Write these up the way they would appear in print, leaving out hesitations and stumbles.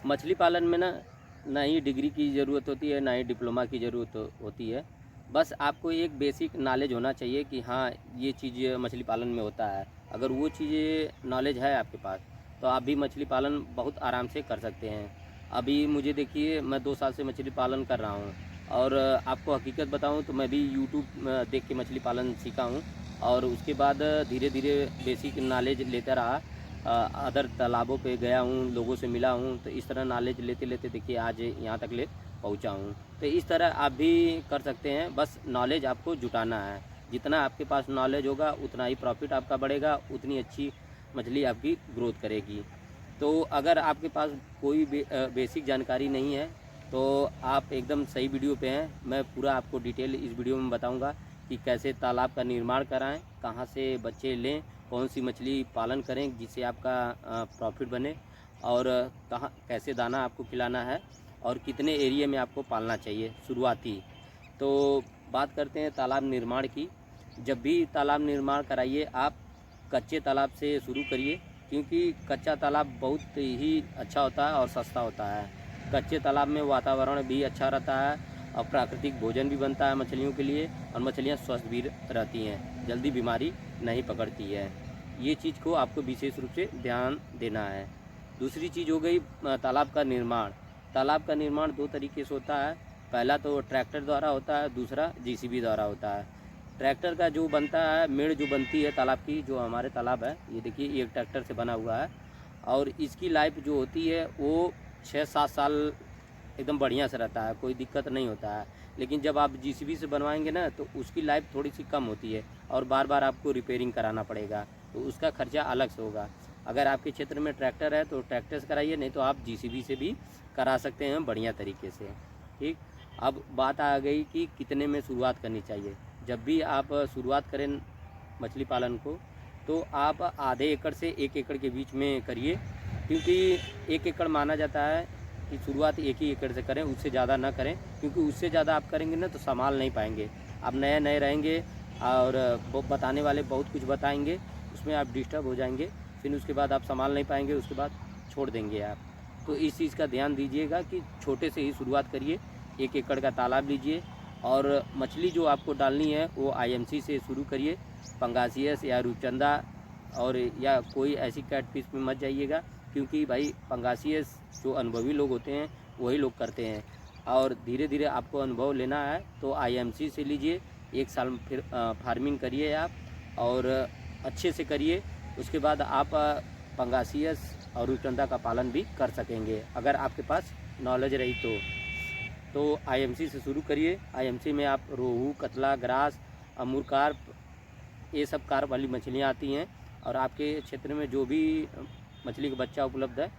मछली पालन में ना ही डिग्री की ज़रूरत होती है, ना ही डिप्लोमा की ज़रूरत होती है। बस आपको एक बेसिक नॉलेज होना चाहिए कि हाँ, ये चीज़ मछली पालन में होता है। अगर वो चीज़ें नॉलेज है आपके पास, तो आप भी मछली पालन बहुत आराम से कर सकते हैं। अभी मुझे देखिए, मैं 2 साल से मछली पालन कर रहा हूँ और आपको हकीकत बताऊँ तो मैं भी यूट्यूब देख के मछली पालन सीखा हूँ और उसके बाद धीरे-धीरे बेसिक नॉलेज लेता रहा। अदर तालाबों पे गया हूँ, लोगों से मिला हूँ, तो इस तरह नॉलेज लेते-लेते देखिए आज यहाँ तक ले पहुँचा हूँ। तो इस तरह आप भी कर सकते हैं, बस नॉलेज आपको जुटाना है। जितना आपके पास नॉलेज होगा उतना ही प्रॉफ़िट आपका बढ़ेगा, उतनी अच्छी मछली आपकी ग्रोथ करेगी। तो अगर आपके पास कोई बेसिक जानकारी नहीं है, तो आप एकदम सही वीडियो पे हैं। मैं पूरा आपको डिटेल इस वीडियो में बताऊँगा कि कैसे तालाब का निर्माण कराएँ, कहाँ से बच्चे लें, कौन सी मछली पालन करें जिससे आपका प्रॉफिट बने और कहाँ कैसे दाना आपको खिलाना है और कितने एरिया में आपको पालना चाहिए शुरुआती। तो बात करते हैं तालाब निर्माण की। जब भी तालाब निर्माण कराइए आप कच्चे तालाब से शुरू करिए, क्योंकि कच्चा तालाब बहुत ही अच्छा होता है और सस्ता होता है। कच्चे तालाब में वातावरण भी अच्छा रहता है और प्राकृतिक भोजन भी बनता है मछलियों के लिए और मछलियाँ स्वस्थ भी रहती हैं, जल्दी बीमारी नहीं पकड़ती है। ये चीज़ को आपको विशेष रूप से ध्यान देना है। दूसरी चीज़ हो गई तालाब का निर्माण। तालाब का निर्माण 2 तरीके से होता है। पहला तो ट्रैक्टर द्वारा होता है, दूसरा जेसीबी द्वारा होता है। ट्रैक्टर का जो बनता है, मेड़ जो बनती है तालाब की, जो हमारे तालाब है, ये देखिए ये एक ट्रैक्टर से बना हुआ है और इसकी लाइफ जो होती है वो 6-7 साल एकदम बढ़िया से रहता है, कोई दिक्कत नहीं होता है। लेकिन जब आप जेसीबी से बनवाएंगे ना तो उसकी लाइफ थोड़ी सी कम होती है और बार बार आपको रिपेयरिंग कराना पड़ेगा, तो उसका खर्चा अलग से होगा। अगर आपके क्षेत्र में ट्रैक्टर है तो ट्रैक्टर से कराइए, नहीं तो आप जेसीबी से भी करा सकते हैं बढ़िया तरीके से। ठीक, अब बात आ गई कि कितने में शुरुआत करनी चाहिए। जब भी आप शुरुआत करें मछली पालन को, तो आप आधे एकड़ से 1 एकड़ के बीच में करिए, क्योंकि 1 एकड़ माना जाता है कि शुरुआत 1 ही एकड़ से करें, उससे ज़्यादा ना करें, क्योंकि उससे ज़्यादा आप करेंगे ना तो संभाल नहीं पाएंगे। आप नए-नए रहेंगे और वो बताने वाले बहुत कुछ बताएंगे, उसमें आप डिस्टर्ब हो जाएंगे, फिर उसके बाद आप संभाल नहीं पाएंगे, उसके बाद छोड़ देंगे आप। तो इस चीज़ का ध्यान दीजिएगा कि छोटे से ही शुरुआत करिए। 1 एकड़ का तालाब लीजिए और मछली जो आपको डालनी है वो आईएमसी से शुरू करिए। पंगासियस या रूपचंदा और या कोई ऐसी कैटफिश में मत जाइएगा, क्योंकि भाई पंगासियस जो अनुभवी लोग होते हैं वही लोग करते हैं और धीरे धीरे आपको अनुभव लेना है तो आईएमसी से लीजिए। 1 साल फिर फार्मिंग करिए आप और अच्छे से करिए। उसके बाद आप पंगासियस और रूपचंदा का पालन भी कर सकेंगे अगर आपके पास नॉलेज रही तो आईएमसी से शुरू करिए। आईएमसी में आप रोहू, कतला, ग्रास, अमूर कार्प, ये सब कार्प वाली मछलियाँ आती हैं और आपके क्षेत्र में जो भी मछली का बच्चा उपलब्ध है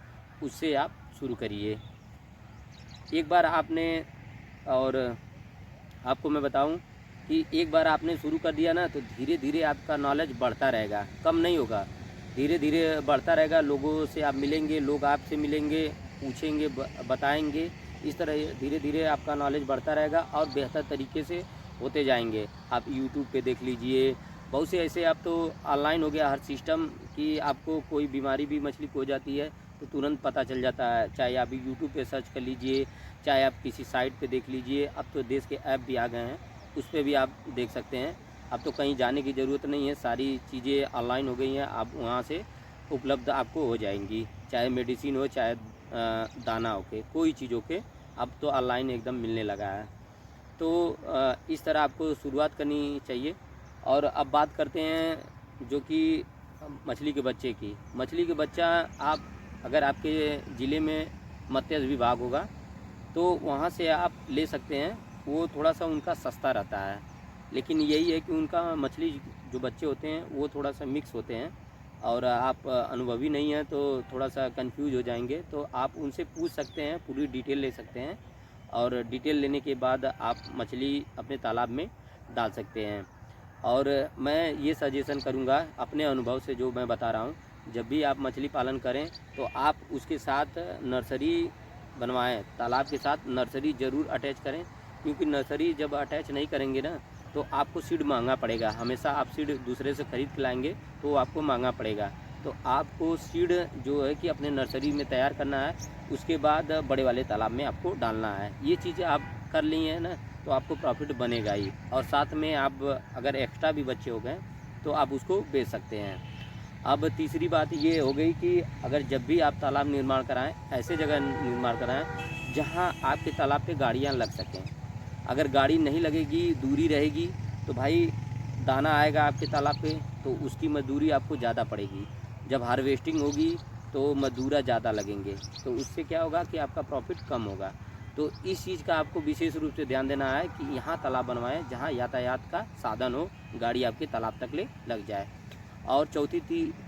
उससे आप शुरू करिए। एक बार आपने और आपको मैं बताऊं कि एक बार आपने शुरू कर दिया ना तो धीरे धीरे आपका नॉलेज बढ़ता रहेगा, कम नहीं होगा, धीरे धीरे बढ़ता रहेगा। लोगों से आप मिलेंगे, लोग आपसे मिलेंगे, पूछेंगे, बताएंगे। इस तरह धीरे धीरे आपका नॉलेज बढ़ता रहेगा और बेहतर तरीके से होते जाएंगे। आप यूट्यूब पे देख लीजिए, बहुत से ऐसे अब तो ऑनलाइन हो गया हर सिस्टम कि आपको कोई बीमारी भी मछली को हो जाती है तो तुरंत पता चल जाता है। चाहे आप यूट्यूब पे सर्च कर लीजिए, चाहे आप किसी साइट पे देख लीजिए। अब तो देश के ऐप भी आ गए हैं, उस पर भी आप देख सकते हैं। अब तो कहीं जाने की ज़रूरत नहीं है, सारी चीज़ें ऑनलाइन हो गई हैं, आप वहाँ से उपलब्ध आपको हो जाएंगी। चाहे मेडिसिन हो, चाहे दाना हो के, कोई चीज़ हो के, अब तो ऑनलाइन एकदम मिलने लगा है। तो इस तरह आपको शुरुआत करनी चाहिए। और अब बात करते हैं जो कि मछली के बच्चे की। मछली के बच्चा आप अगर आपके ज़िले में मत्स्य विभाग होगा तो वहाँ से आप ले सकते हैं। वो थोड़ा सा उनका सस्ता रहता है, लेकिन यही है कि उनका मछली जो बच्चे होते हैं वो थोड़ा सा मिक्स होते हैं और आप अनुभवी नहीं हैं तो थोड़ा सा कंफ्यूज हो जाएंगे। तो आप उनसे पूछ सकते हैं, पूरी डिटेल ले सकते हैं और डिटेल लेने के बाद आप मछली अपने तालाब में डाल सकते हैं। और मैं ये सजेशन करूँगा अपने अनुभव से जो मैं बता रहा हूँ, जब भी आप मछली पालन करें तो आप उसके साथ नर्सरी बनवाएं। तालाब के साथ नर्सरी ज़रूर अटैच करें, क्योंकि नर्सरी जब अटैच नहीं करेंगे ना तो आपको सीड महंगा पड़ेगा। हमेशा आप सीड दूसरे से ख़रीद के लाएंगे तो आपको महंगा पड़ेगा। तो आपको सीड जो है कि अपने नर्सरी में तैयार करना है, उसके बाद बड़े वाले तालाब में आपको डालना है। ये चीज़ें आप कर ली हैं ना, तो आपको प्रॉफिट बनेगा ही, और साथ में आप अगर एक्स्ट्रा भी बच्चे हो गए तो आप उसको बेच सकते हैं। अब तीसरी बात ये हो गई कि अगर जब भी आप तालाब निर्माण कराएं, ऐसे जगह निर्माण कराएं जहां आपके तालाब पे गाड़ियां लग सकें। अगर गाड़ी नहीं लगेगी, दूरी रहेगी, तो भाई दाना आएगा आपके तालाब पे तो उसकी मजदूरी आपको ज़्यादा पड़ेगी। जब हार्वेस्टिंग होगी तो मजदूरा ज़्यादा लगेंगे, तो उससे क्या होगा कि आपका प्रॉफिट कम होगा। तो इस चीज़ का आपको विशेष रूप से ध्यान देना है कि यहाँ तालाब बनवाएं जहाँ यातायात का साधन हो, गाड़ी आपके तालाब तक ले लग जाए। और चौथी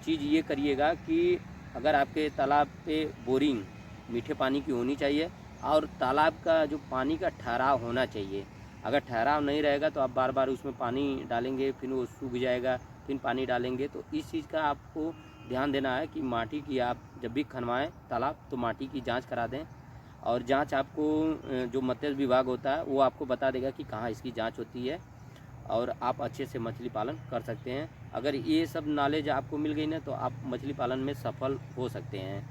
चीज़ ये करिएगा कि अगर आपके तालाब पे बोरिंग मीठे पानी की होनी चाहिए, और तालाब का जो पानी का ठहराव होना चाहिए। अगर ठहराव नहीं रहेगा तो आप बार बार उसमें पानी डालेंगे, फिर वो सूख जाएगा, फिर पानी डालेंगे। तो इस चीज़ का आपको ध्यान देना है कि माटी की आप जब भी खनवाएं तालाब तो माटी की जांच करा दें। और जांच आपको जो मत्स्य विभाग होता है वो आपको बता देगा कि कहाँ इसकी जांच होती है, और आप अच्छे से मछली पालन कर सकते हैं। अगर ये सब नॉलेज आपको मिल गई ना तो आप मछली पालन में सफल हो सकते हैं।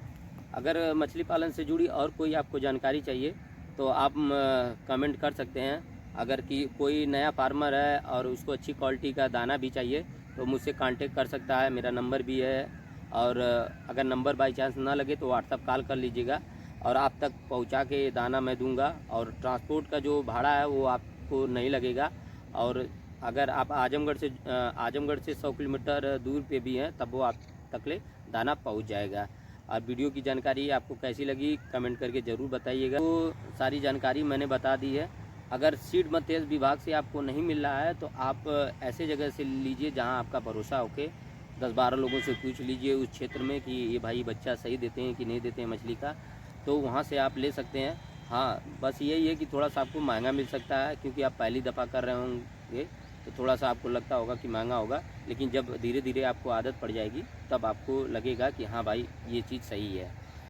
अगर मछली पालन से जुड़ी और कोई आपको जानकारी चाहिए तो आप कमेंट कर सकते हैं। अगर कि कोई नया फार्मर है और उसको अच्छी क्वालिटी का दाना भी चाहिए तो मुझसे कांटेक्ट कर सकता है, मेरा नंबर भी है। और अगर नंबर बाई चांस ना लगे तो व्हाट्सअप कॉल कर लीजिएगा, और आप तक पहुंचा के दाना मैं दूंगा। और ट्रांसपोर्ट का जो भाड़ा है वो आपको नहीं लगेगा। और अगर आप आजमगढ़ से 100 किलोमीटर दूर पे भी हैं तब वो आप तक ले दाना पहुंच जाएगा। और वीडियो की जानकारी आपको कैसी लगी कमेंट करके ज़रूर बताइएगा। तो सारी जानकारी मैंने बता दी है। अगर सीड मत्स्य विभाग से आपको नहीं मिल रहा है तो आप ऐसे जगह से लीजिए जहां आपका भरोसा होके। 10-12 लोगों से पूछ लीजिए उस क्षेत्र में कि ये भाई बच्चा सही देते हैं कि नहीं देते हैं मछली का, तो वहाँ से आप ले सकते हैं। हाँ, बस यही है कि थोड़ा सा आपको महंगा मिल सकता है क्योंकि आप पहली दफ़ा कर रहे होंगे, तो थोड़ा सा आपको लगता होगा कि महंगा होगा। लेकिन जब धीरे धीरे आपको आदत पड़ जाएगी तब आपको लगेगा कि हाँ भाई ये चीज़ सही है।